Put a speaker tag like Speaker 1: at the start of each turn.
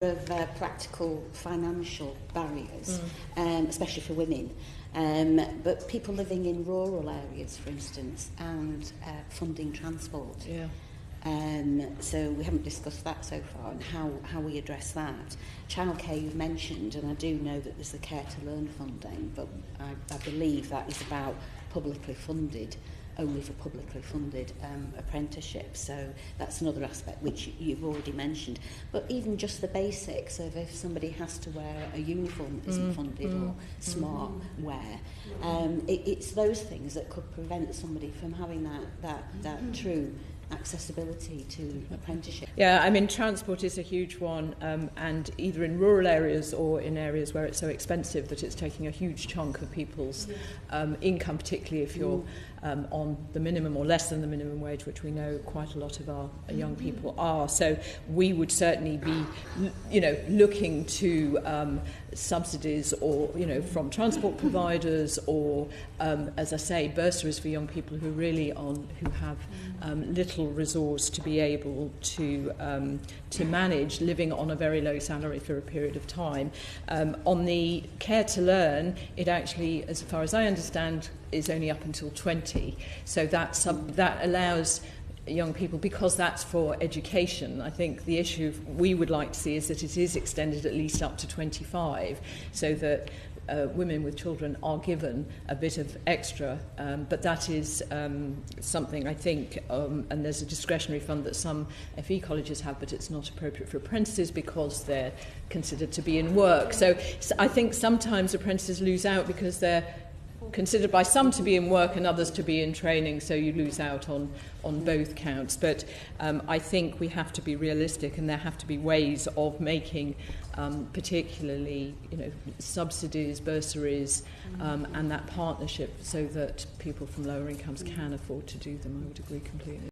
Speaker 1: of practical financial barriers, especially for women, but people living in rural areas, for instance, and funding transport.
Speaker 2: Yeah.
Speaker 1: So we haven't discussed that so far, and how we address that. Childcare you've mentioned, and I do know that there's the Care to Learn funding, but I believe that is about publicly funded, only for publicly funded apprenticeships. So that's another aspect which you've already mentioned. But even just the basics of if somebody has to wear a uniform that isn't funded or smart wear, it's those things that could prevent somebody from having that true accessibility to apprenticeship.
Speaker 2: Yeah, I mean, transport is a huge one, and either in rural areas or in areas where it's so expensive that it's taking a huge chunk of people's income, particularly if you're on the minimum or less than the minimum wage, which we know quite a lot of our young people are. So we would certainly be, looking to subsidies or, from transport providers or, as I say, bursaries for young people who have little resource to be able to manage living on a very low salary for a period of time. On the Care to Learn, it actually, as far as I understand, is only up until 20. So that allows young people, because that's for education. I think the issue we would like to see is that it is extended at least up to 25, so that women with children are given a bit of extra, but that is something I think, and there's a discretionary fund that some FE colleges have, but it's not appropriate for apprentices because they're considered to be in work. So I think sometimes apprentices lose out because they're considered by some to be in work and others to be in training, so you lose out on both counts. But I think we have to be realistic, and there have to be ways of making particularly subsidies, bursaries, and that partnership so that people from lower incomes can afford to do them. I would agree completely.